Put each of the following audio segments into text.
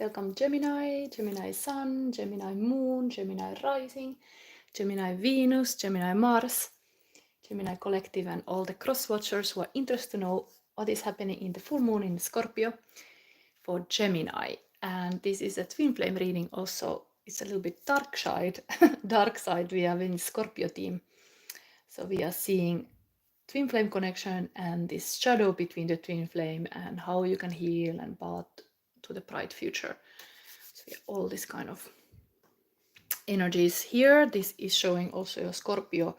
Welcome Gemini, Gemini Sun, Gemini Moon, Gemini Rising, Gemini Venus, Gemini Mars, Gemini Collective, and all the cross-watchers who are interested to know what is happening in the full moon in Scorpio for Gemini. And this is a twin flame reading also. It's a little bit dark side, dark side we have in Scorpio team. So we are seeing twin flame connection and this shadow between the twin flame and how you can heal and path to the bright future. So we have all this kind of energies here. This is showing also a Scorpio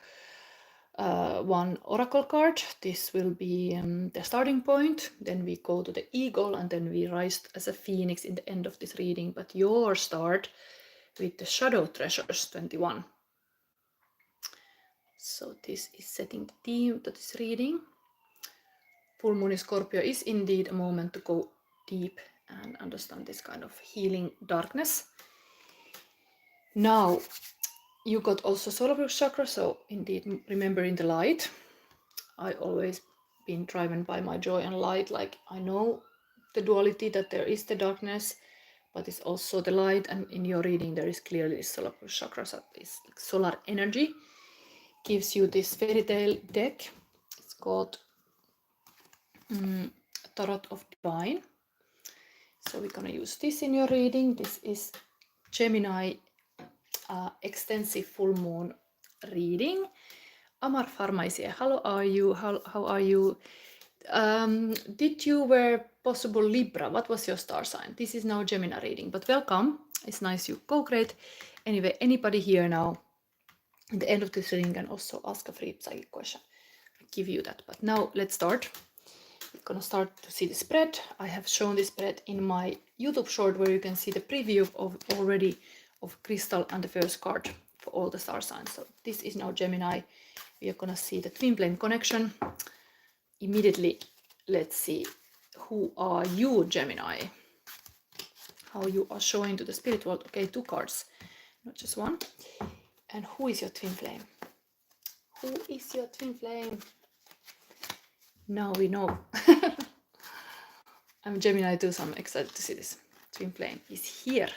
one oracle card. This will be the starting point. Then we go to the eagle and then we rise as a phoenix in the end of this reading. But your start with the shadow treasures 21. So this is setting the theme to this reading. Full moon in Scorpio is indeed a moment to go deep and understand this kind of healing darkness. Now, you got also solar plexus chakra, so indeed remembering the light. I always been driven by my joy and light. Like I know the duality that there is the darkness, but it's also the light. And in your reading, there is clearly this solar plexus chakra, so this solar energy gives you this fairy tale deck. It's called Tarot of Divine. So we're gonna use this in your reading. This is Gemini extensive full moon reading. Amar Pharma is here. Hello, are you? How are you? Did you were possible Libra? What was your star sign? This is now Gemini reading, but welcome. It's nice you co-create. Anyway, anybody here now at the end of this reading can also ask a free psychic question. I'll give you that. But now let's start. We're gonna start to see the spread. I have shown this spread in my YouTube short where you can see the preview of already of crystal and the first card for all the star signs. So this is now Gemini. We are gonna see the twin flame connection. Immediately, let's see who are you, Gemini. How you are showing to the spirit world. Okay, 2 cards, not just one. And who is your twin flame? Who is your twin flame? Now we know. I'm Gemini too, so I'm excited to see this. Twin flame is here.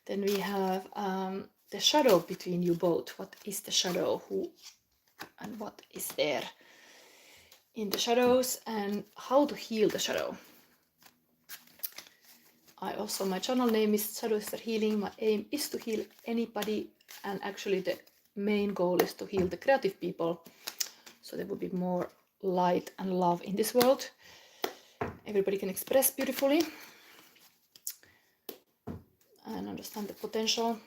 Then we have the shadow between you both. What is the shadow? Who and what is there in the shadows and how to heal the shadow? My channel name is Shadow Sister Healing. My aim is to heal anybody, and actually the main goal is to heal the creative people. So there will be more light and love in this world. Everybody can express beautifully and understand the potential.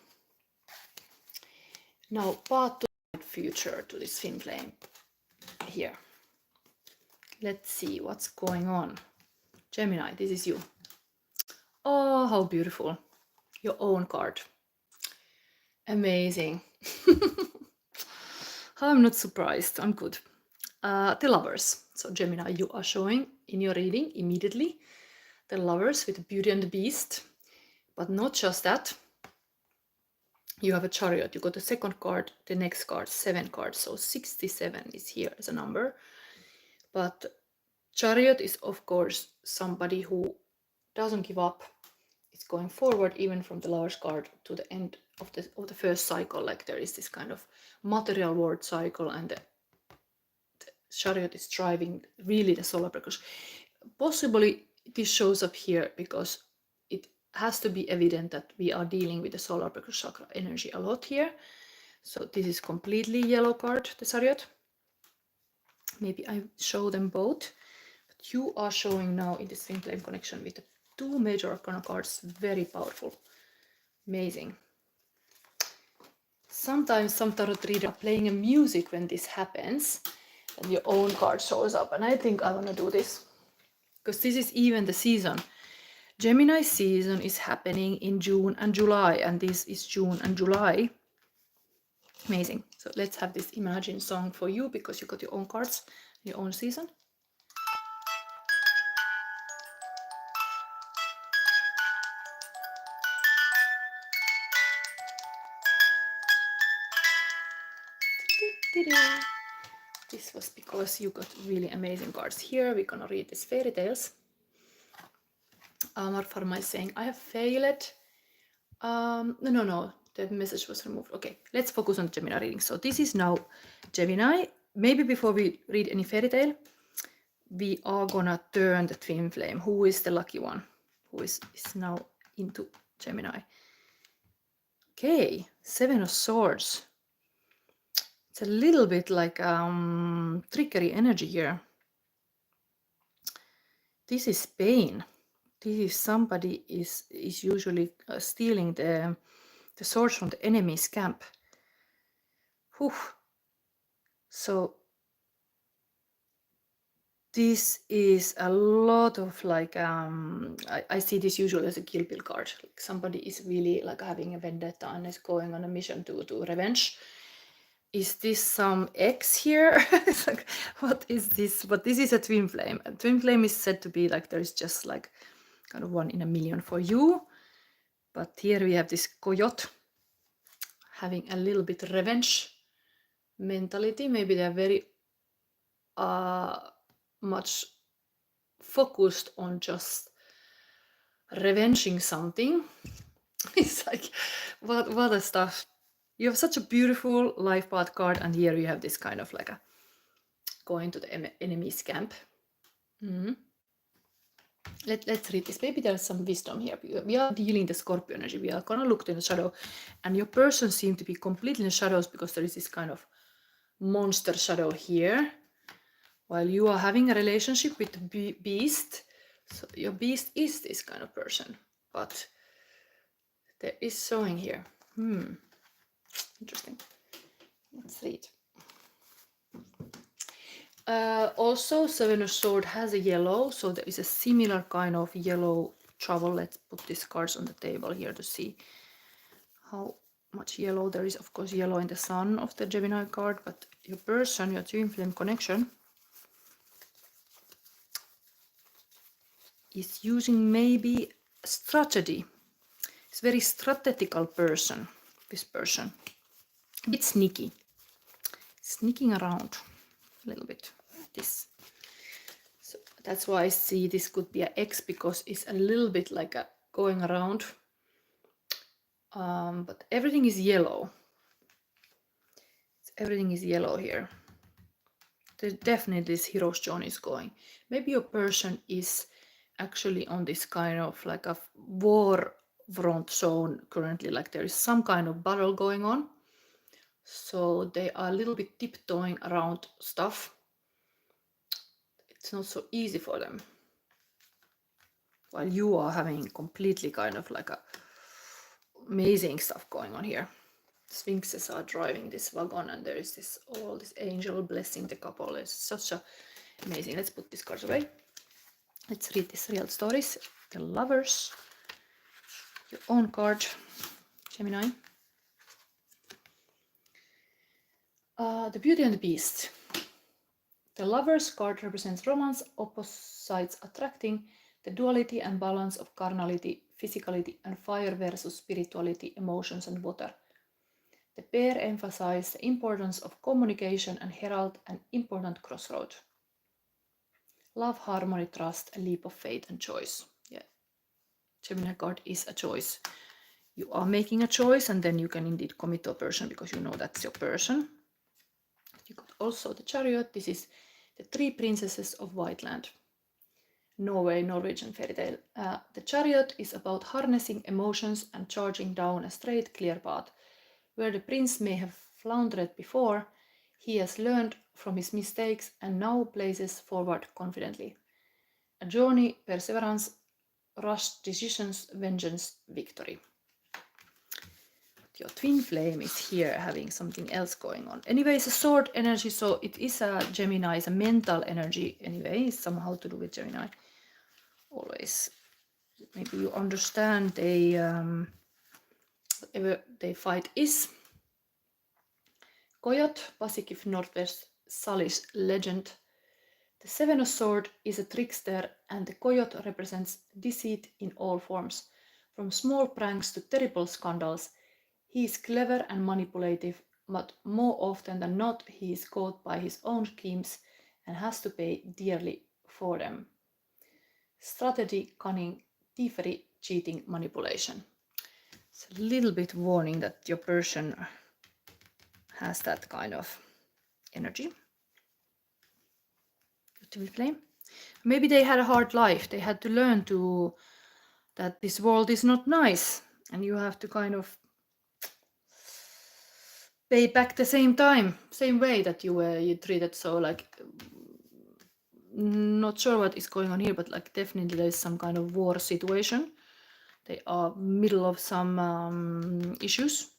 Now, path to the future to this twin flame here. Let's see what's going on. Gemini, this is you. Oh, how beautiful. Your own card. Amazing. I'm not surprised. I'm good. The lovers. So Gemini, you are showing in your reading immediately the lovers with the Beauty and the Beast. But not just that. You have a chariot. You got the second card, the next card, 7 cards. So 67 is here as a number. But chariot is, of course, somebody who doesn't give up. It's going forward even from the lovers card to the end of the first cycle. Like there is this kind of material world cycle, and the chariot is driving really the solar plexus. Possibly this shows up here because it has to be evident that we are dealing with the solar plexus chakra energy a lot here. So this is completely yellow card, the chariot. Maybe I show them both. But you are showing now in this twin flame connection with the 2 major arcana cards. Very powerful. Amazing. Sometimes some tarot readers are playing a music when this happens and your own card shows up. And I think I want to do this because this is even the season. Gemini season is happening in June and July, and this is June and July. Amazing. So let's have this Imagine song for you because you got your own cards, your own season. This was because you got really amazing cards here. We're gonna read these fairy tales. Marfarma is saying, I have failed. No, the message was removed. Okay, let's focus on Gemini reading. So this is now Gemini. Maybe before we read any fairy tale, we are gonna turn the twin flame. Who is the lucky one? Who is now into Gemini? Okay, Seven of Swords. It's a little bit like trickery energy here. This is pain. This is somebody is usually stealing the swords from the enemy's camp. Whew. So this is a lot of like I see this usually as a Kill Bill card. Like somebody is really like having a vendetta and is going on a mission to revenge. Is this some X here? It's like, what is this? But this is a twin flame. A twin flame is said to be like there is just like kind of 1 in a million for you. But here we have this coyote having a little bit revenge mentality. Maybe they're very much focused on just revenging something. It's like, what a stuff. You have such a beautiful life path card, and here you have this kind of like a going to the enemy's camp. Let's read this. Maybe there's some wisdom here. We are dealing the Scorpio energy. We are gonna look in the shadow, and your person seems to be completely in the shadows because there is this kind of monster shadow here, while you are having a relationship with the beast. So your beast is this kind of person, but there is showing here. Interesting. Let's read. Also, Seven of Swords has a yellow, so there is a similar kind of yellow trouble. Let's put these cards on the table here to see how much yellow there is. Of course, yellow in the sun of the Gemini card, but your person, your twin flame connection, is using maybe strategy. It's a very strategical person, this person. A bit sneaky. Sneaking around a little bit. This. So that's why I see this could be an X, because it's a little bit like a going around. But everything is yellow. Everything is yellow here. There's definitely this hero's journey is going. Maybe your person is actually on this kind of like a war front zone currently, like there is some kind of battle going on. So they are a little bit tiptoeing around stuff. It's not so easy for them. While you are having completely kind of like a amazing stuff going on here. Sphinxes are driving this wagon, and there is this all this angel blessing the couple. It's such a amazing. Let's put these cards away. Let's read these real stories. The Lovers. Your own card, Gemini. The Beauty and the Beast. The Lovers card represents romance, opposites attracting, the duality and balance of carnality, physicality, and fire versus spirituality, emotions, and water. The pair emphasize the importance of communication and herald an important crossroad. Love, harmony, trust, a leap of faith, and choice. Yeah, Gemini card is a choice. You are making a choice, and then you can indeed commit to a person because you know that's your person. You got also the Chariot. This is the Three Princesses of Whiteland. Norwegian fairy tale. The Chariot is about harnessing emotions and charging down a straight, clear path. Where the prince may have floundered before, he has learned from his mistakes and now places forward confidently. A journey, perseverance, rushed decisions, vengeance, victory. But your twin flame is here having something else going on. Anyway, it's a sword energy, so it is a Gemini, it's a mental energy anyway. It's somehow to do with Gemini. Always. Maybe you understand whatever they fight is. Coyote, Pacific Northwest Salish legend. The Seven of Swords is a trickster, and the coyote represents deceit in all forms. From small pranks to terrible scandals, he is clever and manipulative, but more often than not, he is caught by his own schemes and has to pay dearly for them. Strategy, cunning, thievery, cheating, manipulation. It's a little bit warning that your person has that kind of energy. To be plain. Maybe they had a hard life. They had to learn that this world is not nice, and you have to kind of pay back the same way that you treated. So like, not sure what is going on here, but like definitely there is some kind of war situation. They are middle of some issues.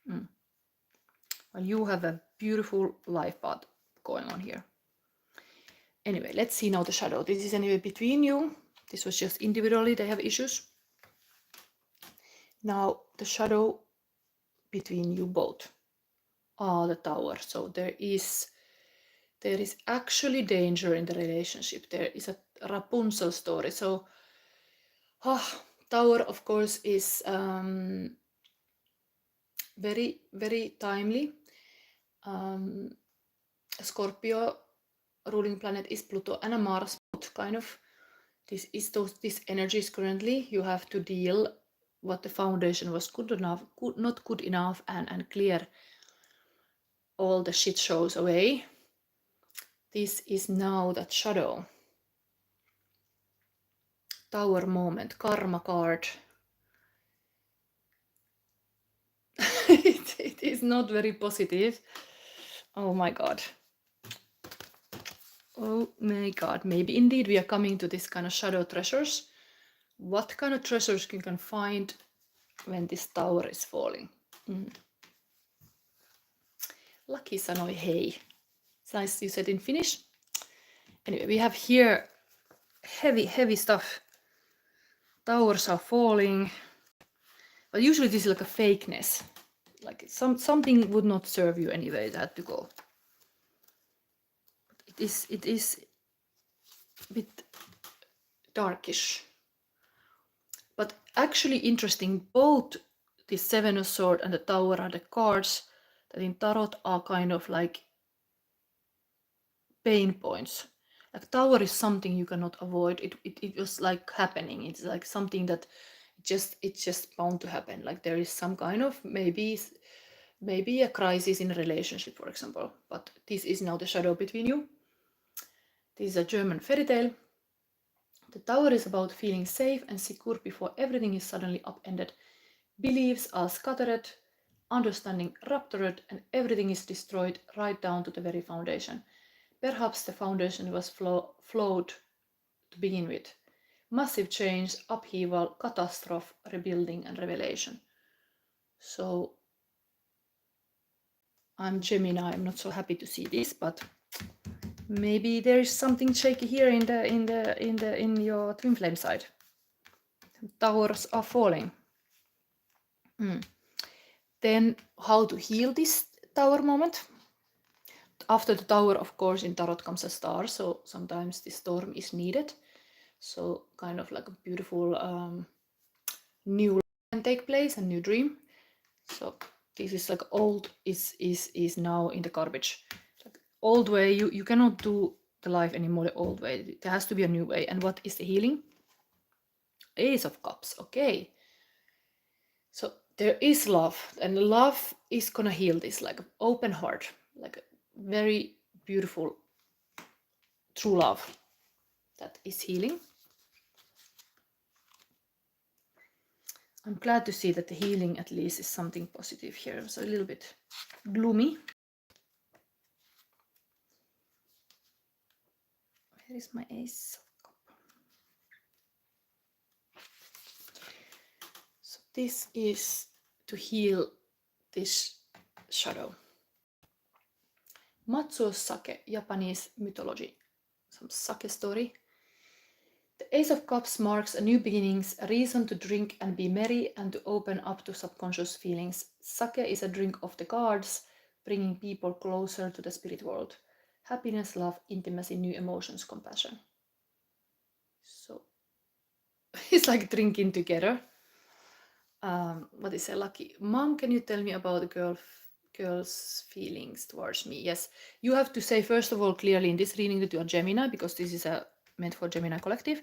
Well, you have a beautiful life path going on here. Anyway, let's see now the shadow. This is anyway between you. This was just individually, they have issues. Now the shadow between you both. The Tower. So there is actually danger in the relationship. There is a Rapunzel story. So Tower, of course, is very, very timely. Scorpio ruling planet is Pluto and a Mars, kind of. This energy is currently, you have to deal what the foundation was not good enough, and clear all the shit shows away. This is now that shadow. Tower moment, karma card. it is not very positive. Oh my god. Oh my god. Maybe indeed we are coming to this kind of shadow treasures. What kind of treasures you can find when this tower is falling? Lucky sanoi hei. It's nice you said in Finnish. Anyway, we have here heavy stuff. Towers are falling. But usually this is like a fakeness. Like something would not serve you anyway, it had to go. But it is a bit darkish. But actually interesting, both the Seven of Swords and the Tower are the cards that in Tarot are kind of like pain points. Like Tower is something you cannot avoid. It was like happening. It's like something that it's just bound to happen. Like there is some kind of maybe a crisis in a relationship, for example. But this is now the shadow between you. This is a German fairy tale. The Tower is about feeling safe and secure before everything is suddenly upended. Beliefs are scattered, understanding ruptured, and everything is destroyed right down to the very foundation. Perhaps the foundation was flawed to begin with. Massive change, upheaval, catastrophe, rebuilding, and revelation. So I'm Gemini. I'm not so happy to see this, but maybe there is something shaky here in your twin flame side. Towers are falling. Then how to heal this tower moment? After the tower, of course, in Tarot comes a star, so sometimes the storm is needed. So kind of like a beautiful new life can take place, a new dream. So this is like old is now in the garbage. Like old way, you cannot do the life anymore the old way. There has to be a new way. And what is the healing? Ace of Cups. Okay. So there is love, and love is gonna heal this, like open heart, like a very beautiful true love that is healing. I'm glad to see that the healing at least is something positive here. So a little bit gloomy. Where is my Ace of Cups? So this is to heal this shadow. Matsuo sake, Japanese mythology. Some sake story. The Ace of Cups marks a new beginnings, a reason to drink and be merry and to open up to subconscious feelings. Sake is a drink of the gods, bringing people closer to the spirit world. Happiness, love, intimacy, new emotions, compassion. So it's like drinking together. What is a lucky? Mom, can you tell me about the girl's feelings towards me? Yes, you have to say first of all clearly in this reading that you are Gemini, because this is meant for Gemini collective.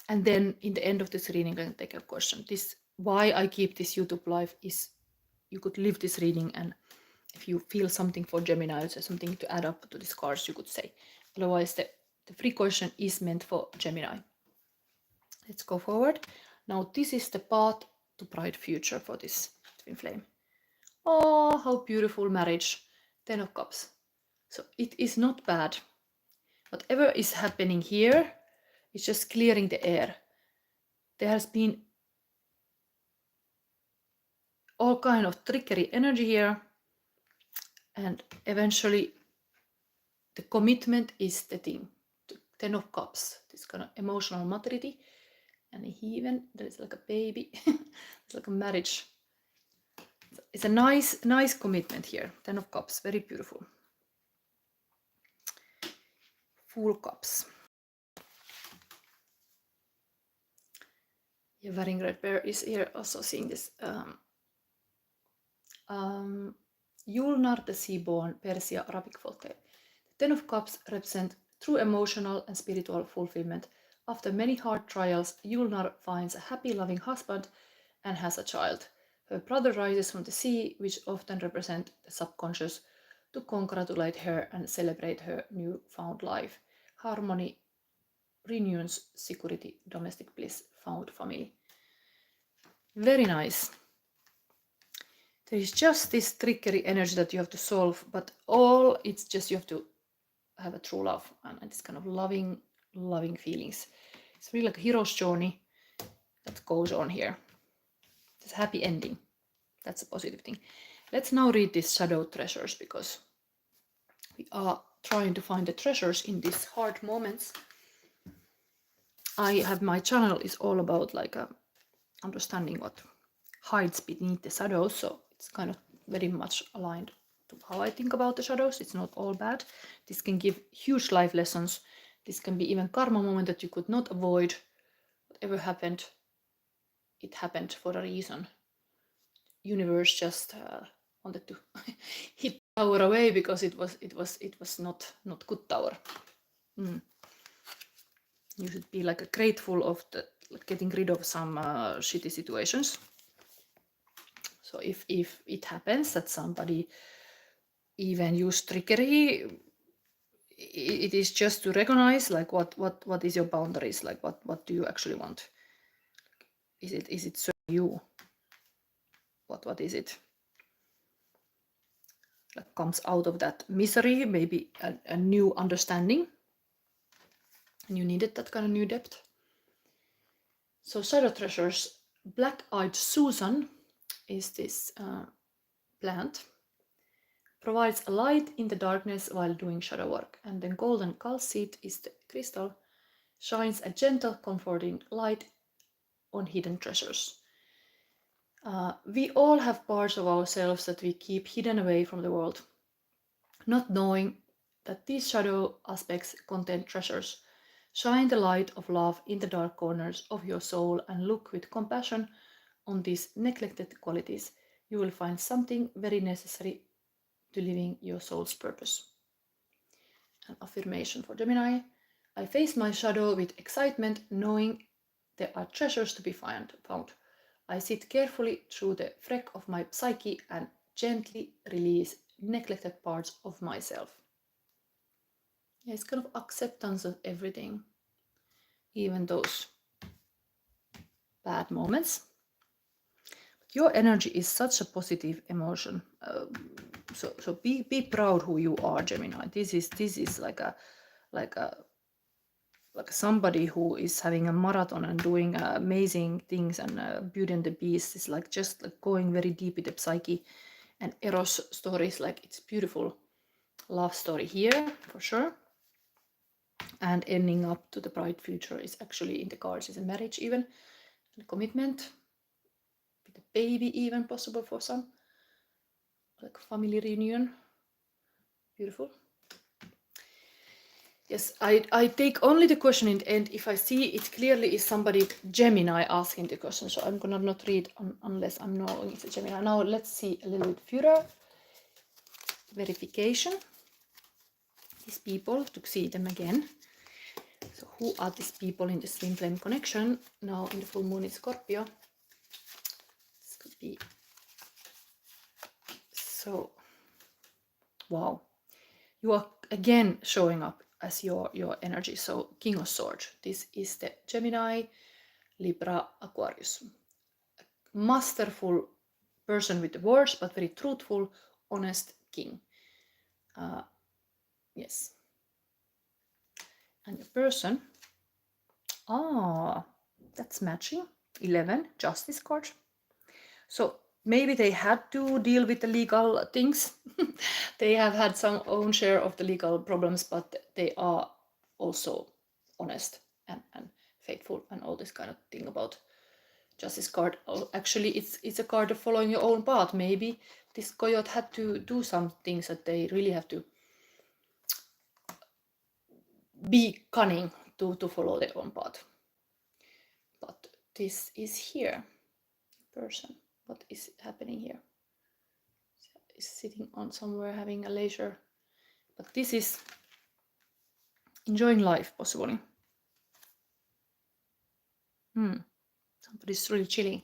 And then in the end of this reading, I'm going to take a question. This, why I keep this YouTube live is you could leave this reading, and if you feel something for Gemini or something to add up to these cards, you could say. Otherwise, the free question is meant for Gemini. Let's go forward. Now, this is the path to bright future for this twin flame. Oh, how beautiful marriage. 10 of Cups. So it is not bad. Whatever is happening here is just clearing the air. There has been all kind of trickery energy here, and eventually the commitment is the thing. 10 of Cups, this kind of emotional maturity, and even there is like a baby. It's like a marriage. It's a nice commitment here. 10 of Cups, very beautiful. Full Cups. Yeah, wearing red bear is here also seeing this. Julnar, the Seaborn, Persia, Arabic folktale. The 10 of Cups represent true emotional and spiritual fulfillment. After many hard trials, Julnar finds a happy, loving husband and has a child. Her brother rises from the sea, which often represent the subconscious, to congratulate her and celebrate her newfound life. Harmony, reunions, security, domestic bliss, found family. Very nice. There is just this trickery energy that you have to solve, but all it's just you have to have a true love and this kind of loving feelings. It's really like a hero's journey that goes on here. It's a happy ending. That's a positive thing. Let's now read these shadow treasures, because we are trying to find the treasures in these hard moments. I have, my channel is all about like understanding what hides beneath the shadows, so it's kind of very much aligned to how I think about the shadows. It's not all bad. This can give huge life lessons. This can be even karma moment that you could not avoid. Whatever happened, it happened for a reason. Universe just wanted to hit tower away because it was not good tower. You should be like grateful of the getting rid of some shitty situations. So if it happens that somebody even use trickery, it is just to recognize like what is your boundaries, like what do you actually want? Is it so you? What is it? Like comes out of that misery, maybe a new understanding, and you needed that kind of new depth. So shadow treasures, black-eyed Susan is this plant, provides a light in the darkness while doing shadow work, and then golden calcite is the crystal, shines a gentle, comforting light on hidden treasures. We all have parts of ourselves that we keep hidden away from the world, not knowing that these shadow aspects contain treasures. Shine the light of love in the dark corners of your soul and look with compassion on these neglected qualities. You will find something very necessary to living your soul's purpose. An affirmation for Gemini. I face my shadow with excitement, knowing there are treasures to be found. I sit carefully through the wreck of my psyche and gently release neglected parts of myself. Yeah, it's kind of acceptance of everything, even those bad moments. But your energy is such a positive emotion. So be proud who you are, Gemini. This is like somebody who is having a marathon and doing amazing things, and Beauty and the Beast is like just like going very deep with the psyche, and Eros stories, like it's beautiful love story here for sure, and ending up to the bright future is actually in the cards is a marriage, even and commitment with a baby, even possible for some, like family reunion. Beautiful. Yes, I take only the question in the end if I see it clearly is somebody Gemini asking the question. So I'm gonna not read unless I'm knowing it's a Gemini. Now let's see a little bit further. Verification. These people, to see them again. So who are these people in this twin flame connection? Now in the full moon in Scorpio. This could be so, wow. You are again showing up as your energy. So King of Swords. This is the Gemini, Libra, Aquarius. Masterful person with the words, but very truthful, honest king. Yes. And the person, that's matching. 11, Justice card. So maybe they had to deal with the legal things. They have had some own share of the legal problems, but they are also honest and faithful and all this kind of thing about Justice card. Actually, it's a card of following your own path. Maybe this coyote had to do some things that they really have to be cunning to follow their own path. But this is here, person. What is happening here? Is sitting on somewhere having a leisure, but this is enjoying life, possibly. Somebody's really chilling.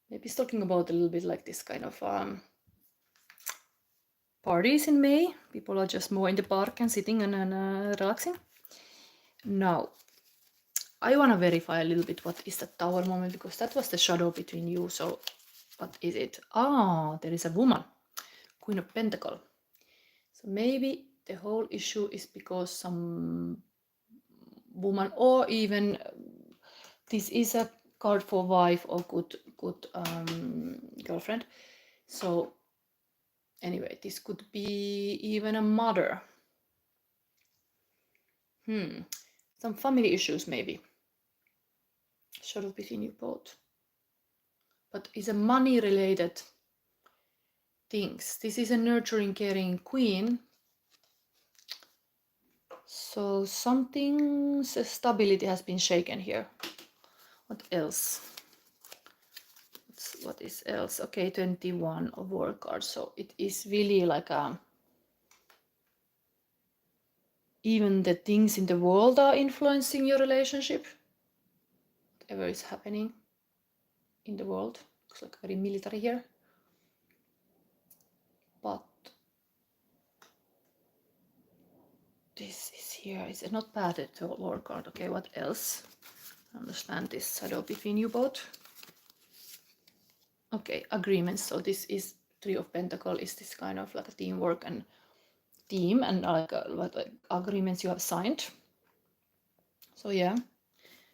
Maybe he's talking about a little bit like this kind of parties in May. People are just more in the park and sitting and relaxing. Now, I want to verify a little bit what is the Tower moment, because that was the shadow between you. So what is it? There is a woman, Queen of Pentacle. So maybe the whole issue is because some woman, or even this is a card for wife or good girlfriend. So anyway, this could be even a mother. Some family issues maybe. Shadow between you both. But it's a money related things. This is a nurturing, caring queen. So something's stability has been shaken here. What else? What is else? Okay, 21 of war cards. So it is really like even the things in the world are influencing your relationship. Whatever is happening in the world. Looks like very military here. But this is here. It's not padded to a war card. Okay, what else? I understand this shadow between you both. Okay, agreements. So this is Three of Pentacles. Is this kind of like a teamwork and team and like agreements you have signed. So yeah,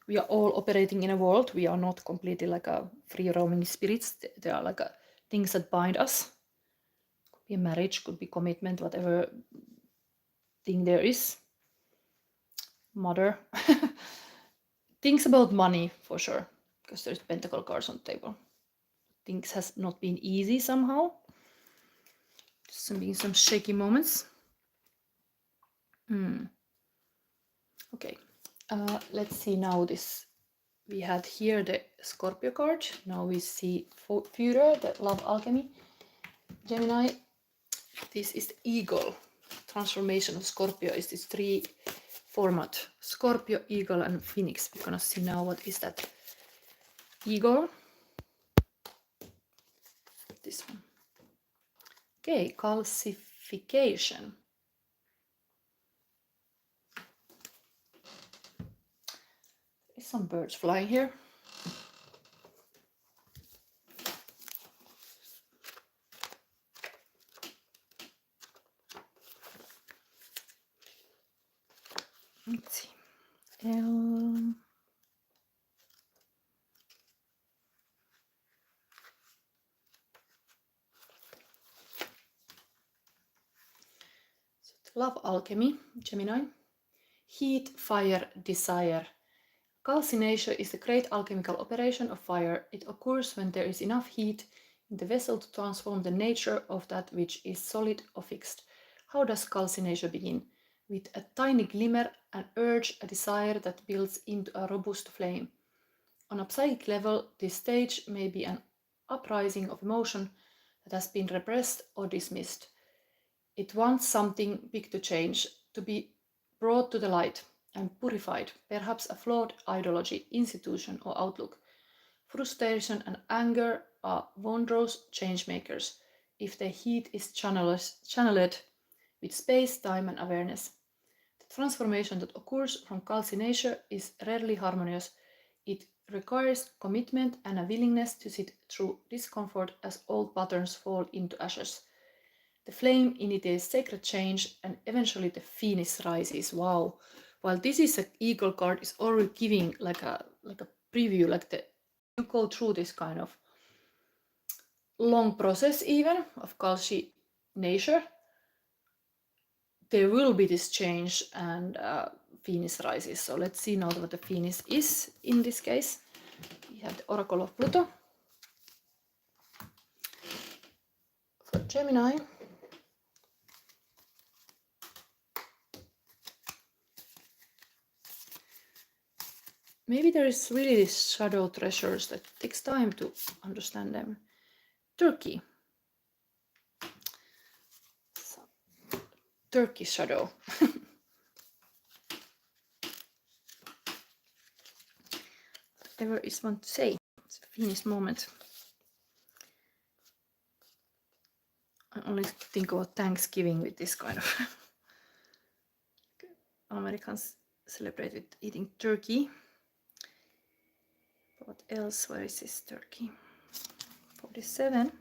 we are all operating in a world. We are not completely like a free roaming spirits. There are like things that bind us. Could be a marriage, could be commitment, whatever thing there is. Mother. Things about money for sure, because there's pentacle cards on the table. Things has not been easy somehow. Some shaky moments. Okay, let's see now this. We had here the Scorpio card. Now we see Future, the love alchemy. Gemini. This is the eagle. Transformation of Scorpio is this 3 format. Scorpio, eagle, and phoenix. We're gonna see now what is that. Eagle. This one. Okay, calcification. There's some birds flying here. Let's see. Love alchemy, Gemini. Heat, fire, desire. Calcination is the great alchemical operation of fire. It occurs when there is enough heat in the vessel to transform the nature of that which is solid or fixed. How does calcination begin? With a tiny glimmer, an urge, a desire that builds into a robust flame. On a psychic level, this stage may be an uprising of emotion that has been repressed or dismissed. It wants something big to change, to be brought to the light and purified, perhaps a flawed ideology, institution, or outlook. Frustration and anger are wondrous change makers if the heat is channeled with space, time, and awareness. The transformation that occurs from calcination is rarely harmonious. It requires commitment and a willingness to sit through discomfort as old patterns fall into ashes. The flame initiates sacred change, and eventually the phoenix rises. Wow! While this is an eagle card, is already giving like a preview, like you go through this kind of long process even of calcination. There will be this change, and Phoenix rises. So let's see now what the Phoenix is in this case. We have the Oracle of Pluto for Gemini. Maybe there is really these shadow treasures that takes time to understand them. Turkey. So, Turkey shadow. Whatever is one to say. It's a Phoenix moment. I only think about Thanksgiving with this kind of Americans celebrate with eating turkey. What else? Where is this turkey? 47.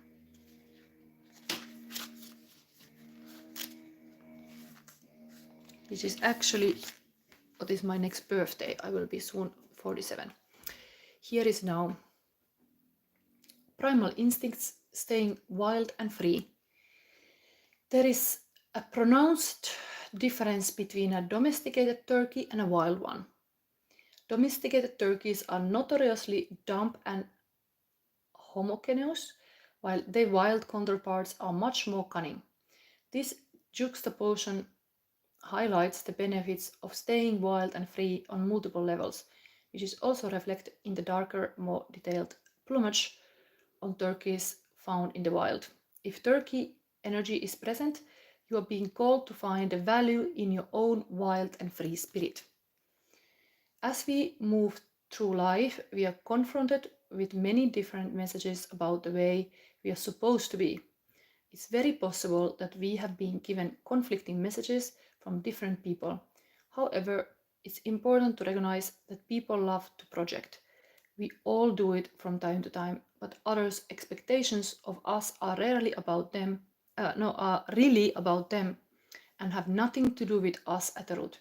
Which is actually what is my next birthday. I will be soon 47. Here is now primal instincts staying wild and free. There is a pronounced difference between a domesticated turkey and a wild one. Domesticated turkeys are notoriously dumb and homogeneous, while their wild counterparts are much more cunning. This juxtaposition highlights the benefits of staying wild and free on multiple levels, which is also reflected in the darker, more detailed plumage on turkeys found in the wild. If turkey energy is present, you are being called to find the value in your own wild and free spirit. As we move through life, we are confronted with many different messages about the way we are supposed to be. It's very possible that we have been given conflicting messages from different people. However, it's important to recognize that people love to project. We all do it from time to time, but others' expectations of us are really about them and have nothing to do with us at the root.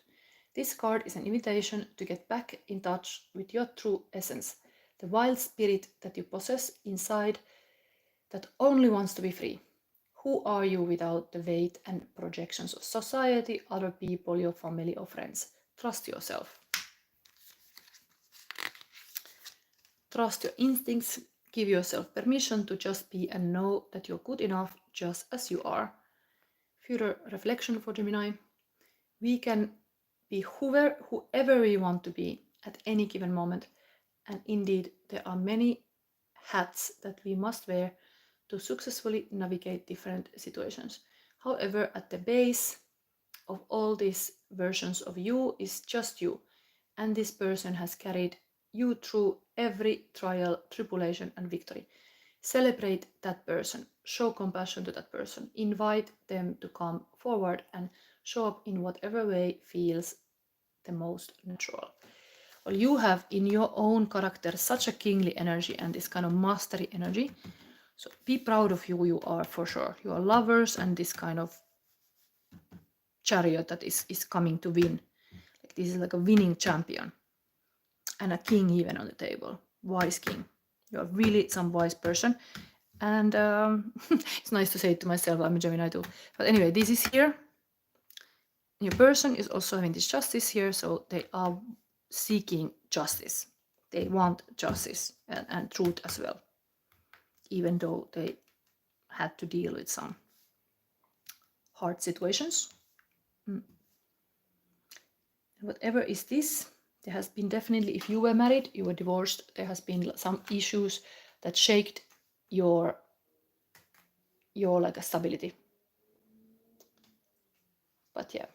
This card is an invitation to get back in touch with your true essence, the wild spirit that you possess inside that only wants to be free. Who are you without the weight and projections of society, other people, your family or friends? Trust yourself. Trust your instincts. Give yourself permission to just be and know that you're good enough just as you are. Further reflection for Gemini. We can be whoever we want to be at any given moment. And indeed, there are many hats that we must wear to successfully navigate different situations. However, at the base of all these versions of you is just you. And this person has carried you through every trial, tribulation, and victory. Celebrate that person. Show compassion to that person. Invite them to come forward and show up in whatever way feels the most natural. Well, you have in your own character such a kingly energy and this kind of mastery energy. So be proud of who you are for sure. You are lovers and this kind of chariot that is coming to win. Like this is like a winning champion. And a king even on the table. Wise king. You are really some wise person. And it's nice to say it to myself, I'm a Gemini too. But anyway, this is here. Your person is also having this justice here, so they are seeking justice. They want justice and truth as well, even though they had to deal with some hard situations. Whatever is this, there has been definitely, if you were married, you were divorced, there has been some issues that shaked your like a stability. But yeah,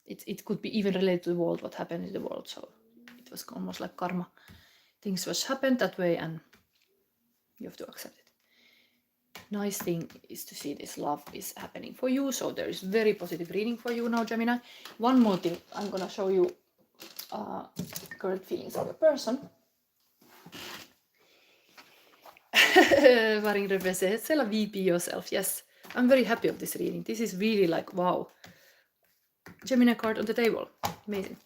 it could be even related to the world, what happened in the world. So it was almost like karma. Things was happened that way, and you have to accept it. Nice thing is to see this love is happening for you. So there is very positive reading for you now, Gemini. One more thing, I'm gonna show you current feelings of a person. Varing represents VP yourself. Yes, I'm very happy of this reading. This is really like, wow. Gemini card on the table. Amazing.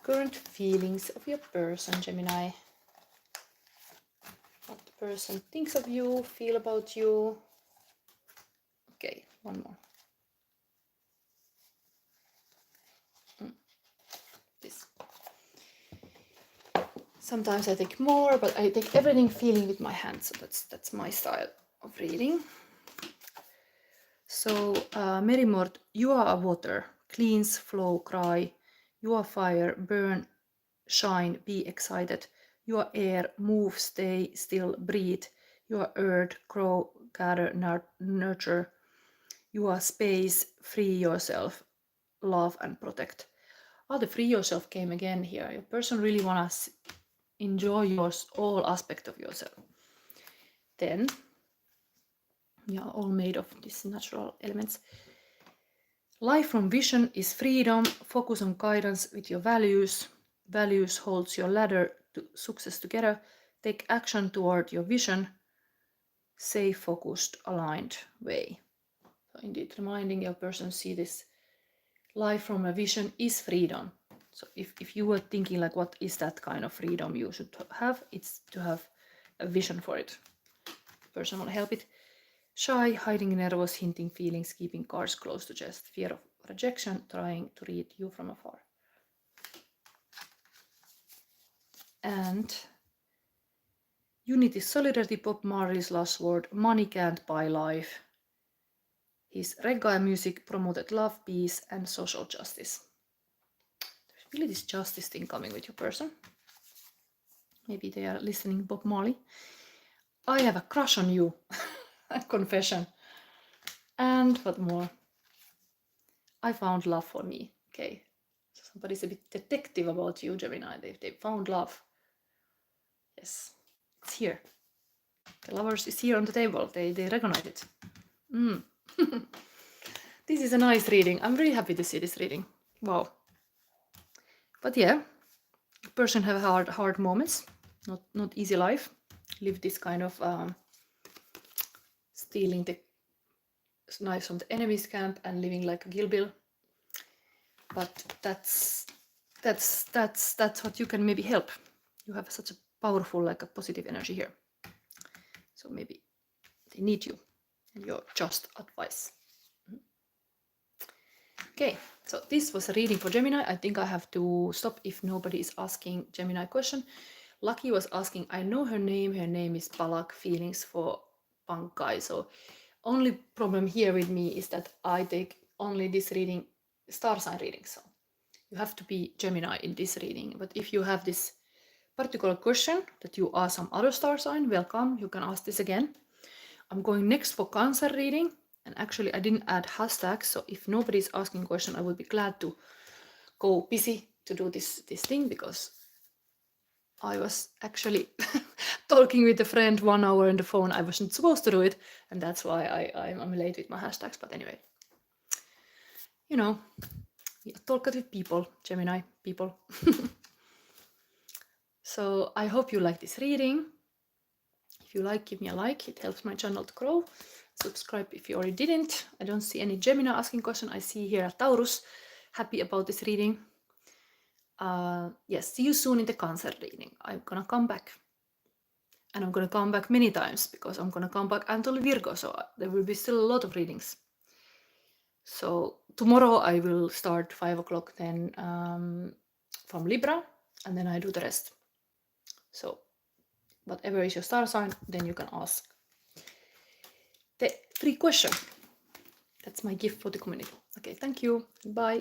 Current feelings of your person, Gemini. What the person thinks of you, feel about you. Okay, one more. This. Sometimes I take more, but I take everything feeling with my hands. So that's my style of reading. So, Merimort, you are a water, cleanse, flow, cry. You are fire, burn, shine, be excited. You are air, move, stay, still, breathe. You are earth, grow, gather, nurture. You are space, free yourself, love and protect. Oh, the free yourself came again here. Your person really wants to enjoy all aspect of yourself. Then, you are all made of these natural elements. Life from vision is freedom. Focus on guidance with your values. Values holds your ladder to success together. Take action toward your vision. Stay focused, aligned way. So indeed, reminding your person see this life from a vision is freedom. So if you were thinking like, what is that kind of freedom you should have? It's to have a vision for it. The person will help it. Shy, hiding nervous, hinting feelings, keeping cards close to chest, fear of rejection, trying to read you from afar. And unity, solidarity, Bob Marley's last word, money can't buy life. His reggae music promoted love, peace, and social justice. There's really this justice thing coming with your person. Maybe they are listening Bob Marley. I have a crush on you. Confession. And what more? I found love for me. Okay. So somebody's a bit detective about you, Gemini. They found love. Yes. It's here. The lovers is here on the table. They recognize it. This is a nice reading. I'm really happy to see this reading. Wow. But yeah, person have hard moments. Not easy life. Live this kind of stealing the knives from the enemy's camp and living like a Kill Bill. But that's what you can maybe help. You have such a powerful, like a positive energy here. So maybe they need you and your just advice. Okay, so this was a reading for Gemini. I think I have to stop if nobody is asking Gemini question. Lucky was asking, I know her name. Her name is Palak, feelings for Pankai. So only problem here with me is that I take only this reading, star sign reading. So you have to be Gemini in this reading. But if you have this particular question that you are some other star sign, welcome. You can ask this again. I'm going next for Cancer reading. And actually, I didn't add hashtags. So if nobody is asking a question, I would be glad to go busy to do this thing, because I was actually talking with a friend 1 hour on the phone. I wasn't supposed to do it. And that's why I'm late with my hashtags. But anyway, you know, we are talkative people, Gemini people. So I hope you like this reading. If you like, give me a like. It helps my channel to grow. Subscribe if you already didn't. I don't see any Gemini asking question. I see here a Taurus. Happy about this reading. Yes, see you soon in the Cancer reading. I'm gonna come back. And I'm gonna come back many times, because I'm gonna come back until Virgo. So there will be still a lot of readings. So tomorrow I will start 5 o'clock then from Libra, and then I do the rest. So whatever is your star sign, then you can ask the 3 questions. That's my gift for the community. Okay, thank you. Bye.